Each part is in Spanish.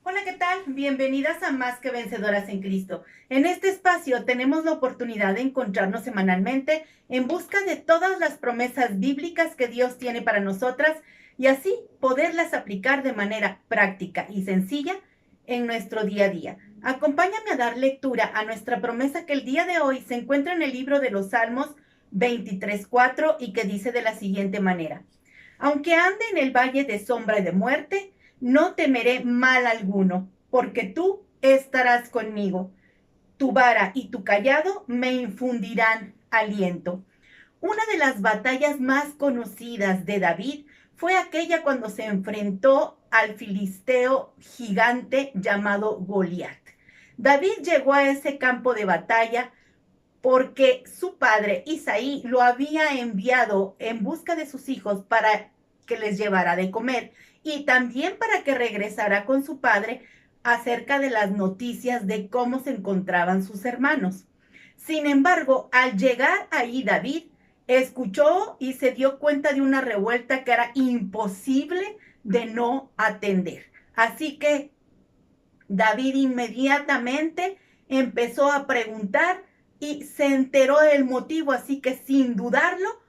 Hola, ¿qué tal? Bienvenidas a Más que Vencedoras en Cristo. En este espacio tenemos la oportunidad de encontrarnos semanalmente en busca de todas las promesas bíblicas que Dios tiene para nosotras y así poderlas aplicar de manera práctica y sencilla en nuestro día a día. Acompáñame a dar lectura a nuestra promesa que el día de hoy se encuentra en el libro de los Salmos 23:4 y que dice de la siguiente manera: Aunque ande en el valle de sombra y de muerte, no temeré mal alguno, porque tú estarás conmigo. Tu vara y tu cayado me infundirán aliento. Una de las batallas más conocidas de David fue aquella cuando se enfrentó al filisteo gigante llamado Goliat. David llegó a ese campo de batalla porque su padre Isaí lo había enviado en busca de sus hijos para que les llevara de comer y también para que regresara con su padre acerca de las noticias de cómo se encontraban sus hermanos. Sin embargo, al llegar ahí David escuchó y se dio cuenta de una revuelta que era imposible de no atender. Así que David inmediatamente empezó a preguntar y se enteró del motivo, así que sin dudarlo,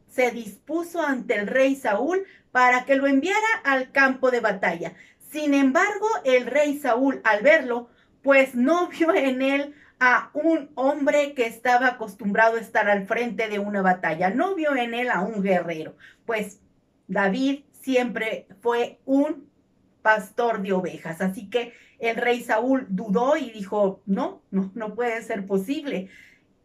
se dispuso ante el rey Saúl para que lo enviara al campo de batalla. Sin embargo, el rey Saúl, al verlo, pues no vio en él a un hombre que estaba acostumbrado a estar al frente de una batalla, no vio en él a un guerrero, pues David siempre fue un pastor de ovejas. Así que el rey Saúl dudó y dijo, no puede ser posible.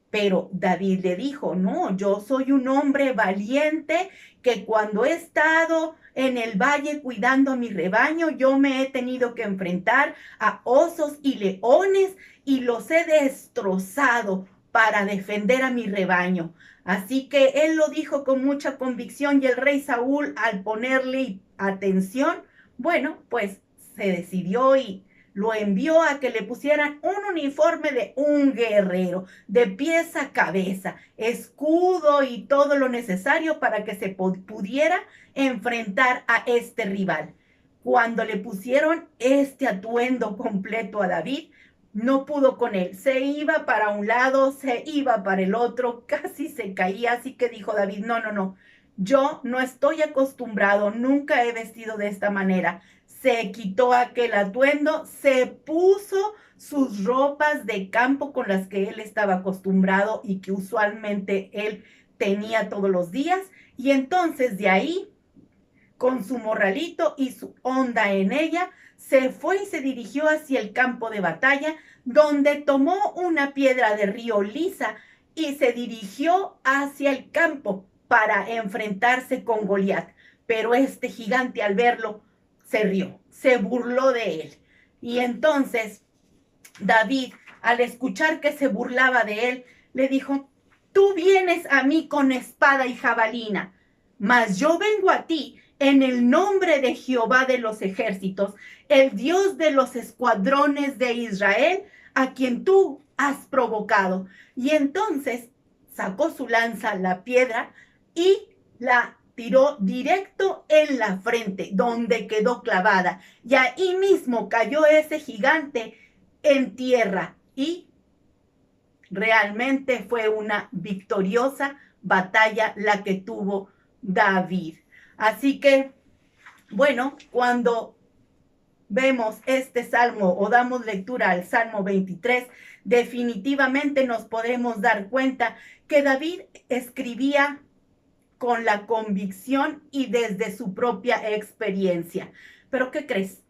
Pero David le dijo, no, yo soy un hombre valiente que cuando he estado en el valle cuidando a mi rebaño, yo me he tenido que enfrentar a osos y leones y los he destrozado para defender a mi rebaño. Así que él lo dijo con mucha convicción y el rey Saúl, al ponerle atención, bueno, pues se decidió y lo envió a que le pusieran un uniforme de un guerrero, de pies a cabeza, escudo y todo lo necesario para que se pudiera enfrentar a este rival. Cuando le pusieron este atuendo completo a David, no pudo con él. Se iba para un lado, se iba para el otro, casi se caía. Así que dijo David, no, yo no estoy acostumbrado, nunca he vestido de esta manera. Se quitó aquel atuendo, se puso sus ropas de campo con las que él estaba acostumbrado y que usualmente él tenía todos los días. Y entonces de ahí, con su morralito y su onda en ella, se fue y se dirigió hacia el campo de batalla, donde tomó una piedra de río lisa y se dirigió hacia el campo para enfrentarse con Goliat. Pero este gigante, al verlo, se rió, se burló de él. Y entonces David, al escuchar que se burlaba de él, le dijo, tú vienes a mí con espada y jabalina, mas yo vengo a ti en el nombre de Jehová de los ejércitos, el Dios de los escuadrones de Israel, a quien tú has provocado. Y entonces sacó su lanza, la piedra, y la tiró directo en la frente, donde quedó clavada. Y ahí mismo cayó ese gigante en tierra y realmente fue una victoriosa batalla la que tuvo David. Así que, bueno, cuando vemos este salmo o damos lectura al Salmo 23, definitivamente nos podemos dar cuenta que David escribía con la convicción y desde su propia experiencia. Pero ¿qué crees?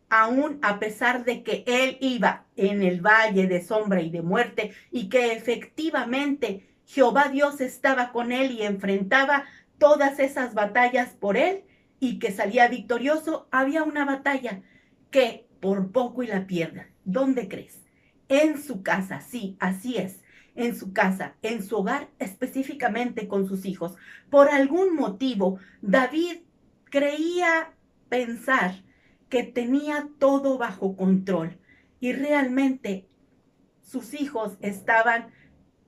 Aún a pesar de que él iba en el valle de sombra y de muerte y que efectivamente Jehová Dios estaba con él y enfrentaba todas esas batallas por él y que salía victorioso, había una batalla que por poco y la pierda. ¿Dónde crees? En su casa, sí, así es, en su casa, en su hogar, específicamente con sus hijos. Por algún motivo, David creía pensar que tenía todo bajo control y realmente sus hijos estaban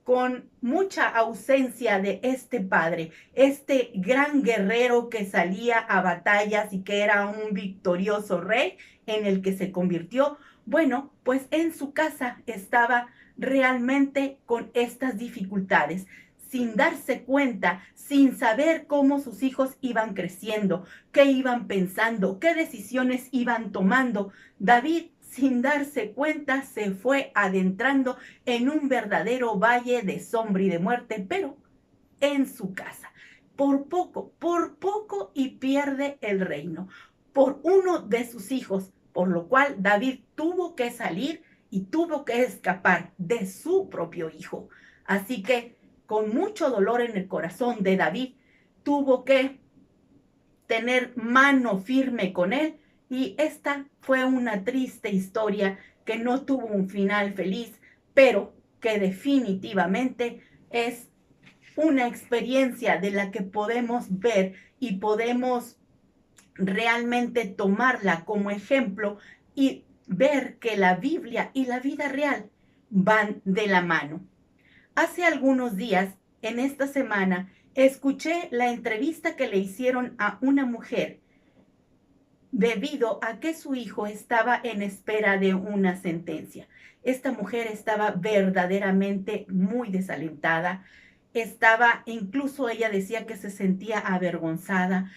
con mucha ausencia de este padre, este gran guerrero que salía a batallas y que era un victorioso rey en el que se convirtió. Bueno, pues en su casa estaba realmente con estas dificultades, sin darse cuenta, sin saber cómo sus hijos iban creciendo, qué iban pensando, qué decisiones iban tomando. David, sin darse cuenta, se fue adentrando en un verdadero valle de sombra y de muerte, pero en su casa. Por poco y pierde el reino, por uno de sus hijos, por lo cual David tuvo que salir y tuvo que escapar de su propio hijo. Así que, con mucho dolor en el corazón de David, tuvo que tener mano firme con él, y esta fue una triste historia que no tuvo un final feliz, pero que definitivamente es una experiencia de la que podemos ver y podemos realmente tomarla como ejemplo y ver que la Biblia y la vida real van de la mano. Hace algunos días, en esta semana, escuché la entrevista que le hicieron a una mujer debido a que su hijo estaba en espera de una sentencia. Esta mujer estaba verdaderamente muy desalentada, incluso ella decía que se sentía avergonzada,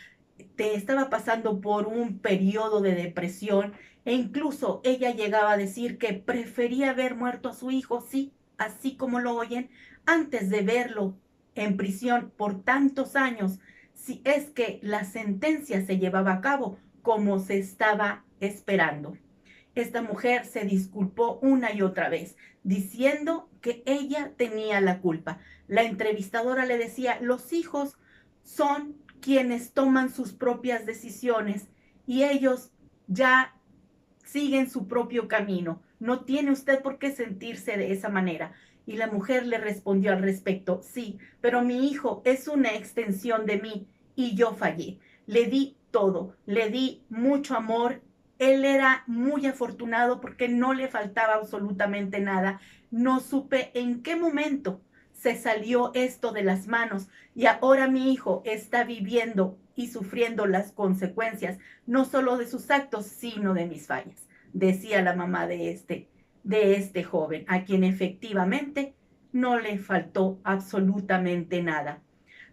estaba pasando por un periodo de depresión, e incluso ella llegaba a decir que prefería ver muerto a su hijo, sí, así como lo oyen, antes de verlo en prisión por tantos años, si es que la sentencia se llevaba a cabo como se estaba esperando. Esta mujer se disculpó una y otra vez, diciendo que ella tenía la culpa. La entrevistadora le decía, los hijos son quienes toman sus propias decisiones y ellos ya siguen su propio camino. No tiene usted por qué sentirse de esa manera. Y la mujer le respondió al respecto, sí, pero mi hijo es una extensión de mí y yo fallé. Le di todo, le di mucho amor. Él era muy afortunado porque no le faltaba absolutamente nada. No supe en qué momento se salió esto de las manos y ahora mi hijo está viviendo y sufriendo las consecuencias, no solo de sus actos, sino de mis fallas, decía la mamá de este joven, a quien efectivamente no le faltó absolutamente nada.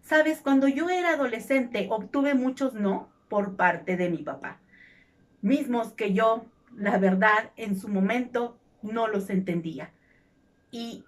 Sabes, cuando yo era adolescente obtuve muchos no por parte de mi papá, mismos que yo, la verdad, en su momento no los entendía. Y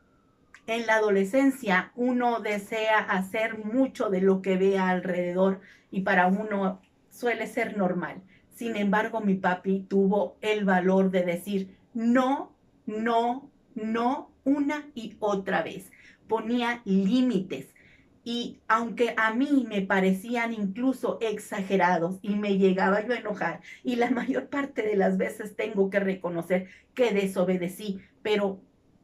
en la adolescencia uno desea hacer mucho de lo que ve alrededor y para uno suele ser normal. Sin embargo, mi papi tuvo el valor de decir no, no, no, una y otra vez. Ponía límites. Y aunque a mí me parecían incluso exagerados y me llegaba yo a enojar, y la mayor parte de las veces tengo que reconocer que desobedecí, pero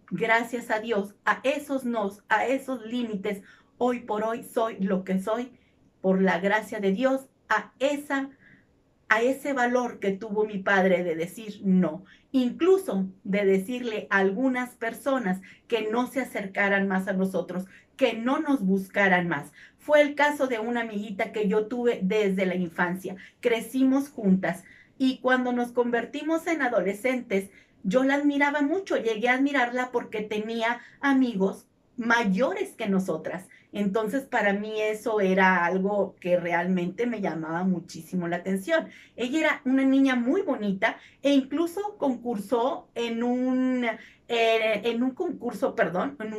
gracias a Dios, a esos nos, a esos límites, hoy por hoy soy lo que soy, por la gracia de Dios, a ese valor que tuvo mi padre de decir no, incluso de decirle a algunas personas que no se acercaran más a nosotros, que no nos buscaran más. Fue el caso de una amiguita que yo tuve desde la infancia. Crecimos juntas y cuando nos convertimos en adolescentes, yo la admiraba mucho. Llegué a admirarla porque tenía amigos mayores que nosotras. Entonces, para mí eso era algo que realmente me llamaba muchísimo la atención. Ella era una niña muy bonita e incluso concursó en un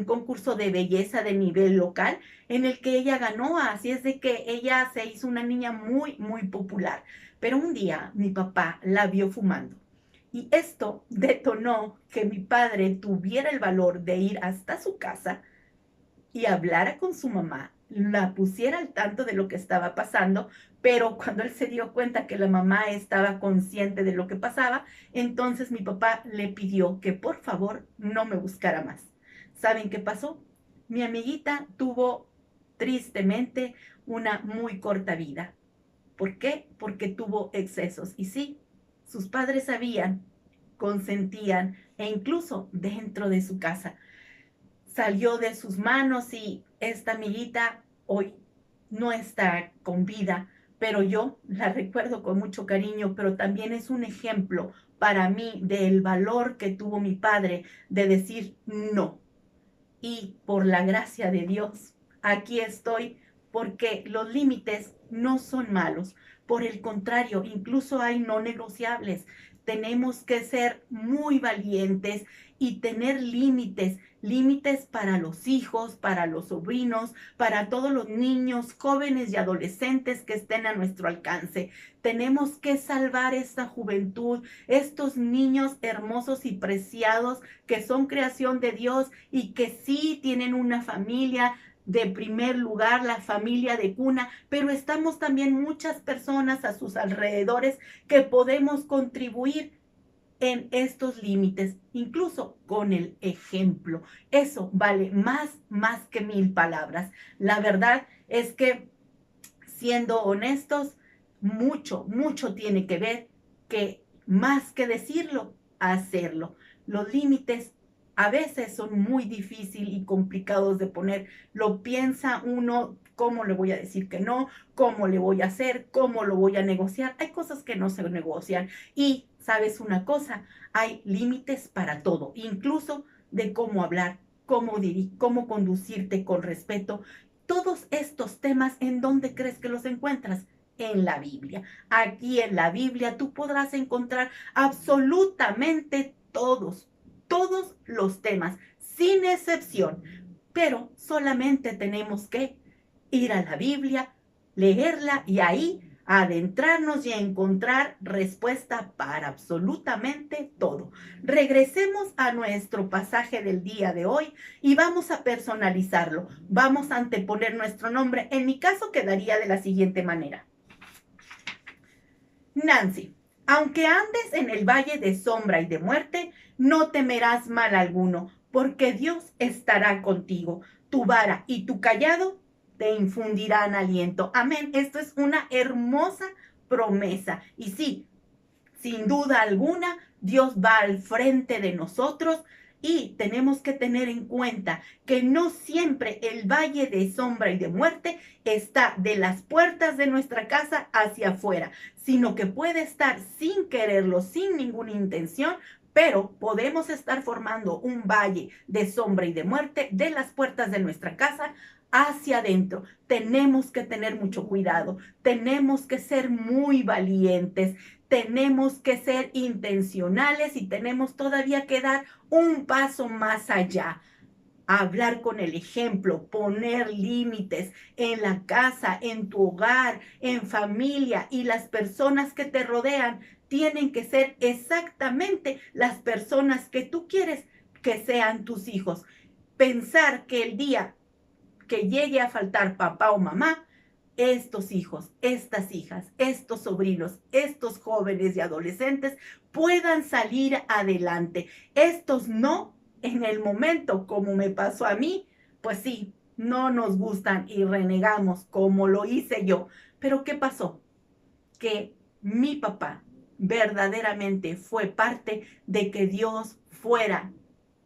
concurso de belleza de nivel local en el que ella ganó. Así es de que ella se hizo una niña muy, muy popular. Pero un día mi papá la vio fumando. Y esto detonó que mi padre tuviera el valor de ir hasta su casa y hablara con su mamá, la pusiera al tanto de lo que estaba pasando, pero cuando él se dio cuenta que la mamá estaba consciente de lo que pasaba, entonces mi papá le pidió que por favor no me buscara más. ¿Saben qué pasó? Mi amiguita tuvo tristemente una muy corta vida. ¿Por qué? Porque tuvo excesos. Y sí, sus padres sabían, consentían e incluso dentro de su casa salió de sus manos y esta amiguita hoy no está con vida, pero yo la recuerdo con mucho cariño, pero también es un ejemplo para mí del valor que tuvo mi padre de decir no. Y por la gracia de Dios, aquí estoy porque los límites no son malos. Por el contrario, incluso hay no negociables. Tenemos que ser muy valientes y tener límites, límites para los hijos, para los sobrinos, para todos los niños, jóvenes y adolescentes que estén a nuestro alcance. Tenemos que salvar esta juventud, estos niños hermosos y preciados que son creación de Dios y que sí tienen una familia de primer lugar, la familia de cuna, pero estamos también muchas personas a sus alrededores que podemos contribuir en estos límites, incluso con el ejemplo. Eso vale más que 1000 palabras. La verdad es que, siendo honestos, mucho tiene que ver que más que decirlo, hacerlo. Los límites a veces son muy difíciles y complicados de poner. Lo piensa uno, ¿cómo le voy a decir que no? ¿Cómo le voy a hacer? ¿Cómo lo voy a negociar? Hay cosas que no se negocian. Y, ¿sabes una cosa? Hay límites para todo, incluso de cómo hablar, cómo conducirte con respeto. Todos estos temas, ¿en dónde crees que los encuentras? En la Biblia. Aquí en la Biblia tú podrás encontrar absolutamente todos los temas, sin excepción. Pero solamente tenemos que ir a la Biblia, leerla y ahí adentrarnos y encontrar respuesta para absolutamente todo. Regresemos a nuestro pasaje del día de hoy y vamos a personalizarlo. Vamos a anteponer nuestro nombre. En mi caso quedaría de la siguiente manera. Nancy, aunque andes en el valle de sombra y de muerte, no temerás mal alguno, porque Dios estará contigo. Tu vara y tu cayado te infundirán aliento. Amén. Esto es una hermosa promesa. Y sí, sin duda alguna, Dios va al frente de nosotros y tenemos que tener en cuenta que no siempre el valle de sombra y de muerte está de las puertas de nuestra casa hacia afuera, sino que puede estar sin quererlo, sin ninguna intención, pero podemos estar formando un valle de sombra y de muerte de las puertas de nuestra casa hacia adentro. Tenemos que tener mucho cuidado, tenemos que ser muy valientes, tenemos que ser intencionales y tenemos todavía que dar un paso más allá. Hablar con el ejemplo, poner límites en la casa, en tu hogar, en familia, y las personas que te rodean tienen que ser exactamente las personas que tú quieres que sean tus hijos. Pensar que el día que llegue a faltar papá o mamá, estos hijos, estas hijas, estos sobrinos, estos jóvenes y adolescentes puedan salir adelante. Estos no, en el momento como me pasó a mí, pues sí, no nos gustan y renegamos como lo hice yo. Pero ¿qué pasó? Que mi papá verdaderamente fue parte de que Dios fuera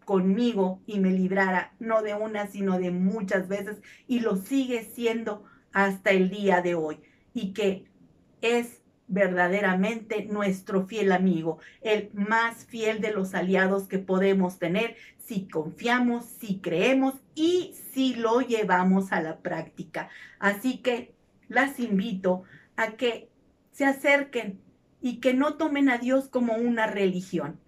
conmigo y me librara, no de una, sino de muchas veces, y lo sigue siendo hasta el día de hoy, y que es verdaderamente nuestro fiel amigo, el más fiel de los aliados que podemos tener si confiamos, si creemos y si lo llevamos a la práctica. Así que las invito a que se acerquen y que no tomen a Dios como una religión,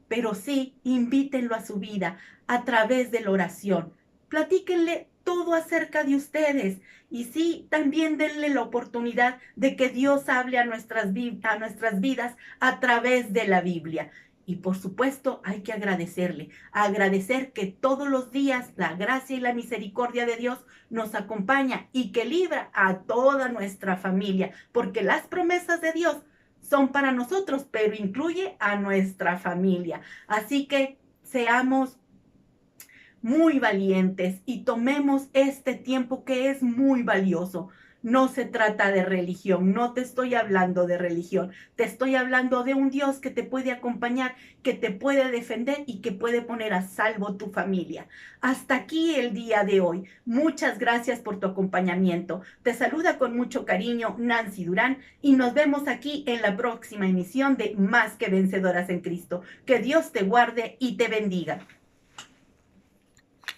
pero sí invítenlo a su vida a través de la oración. Platíquenle todo acerca de ustedes y sí, también denle la oportunidad de que Dios hable a nuestras vidas a través de la Biblia. Y por supuesto hay que agradecer que todos los días la gracia y la misericordia de Dios nos acompaña y que libra a toda nuestra familia, porque las promesas de Dios son para nosotros, pero incluye a nuestra familia. Así que seamos muy valientes y tomemos este tiempo que es muy valioso. No se trata de religión, no te estoy hablando de religión, te estoy hablando de un Dios que te puede acompañar, que te puede defender y que puede poner a salvo tu familia. Hasta aquí el día de hoy. Muchas gracias por tu acompañamiento. Te saluda con mucho cariño Nancy Durán y nos vemos aquí en la próxima emisión de Más que Vencedoras en Cristo. Que Dios te guarde y te bendiga.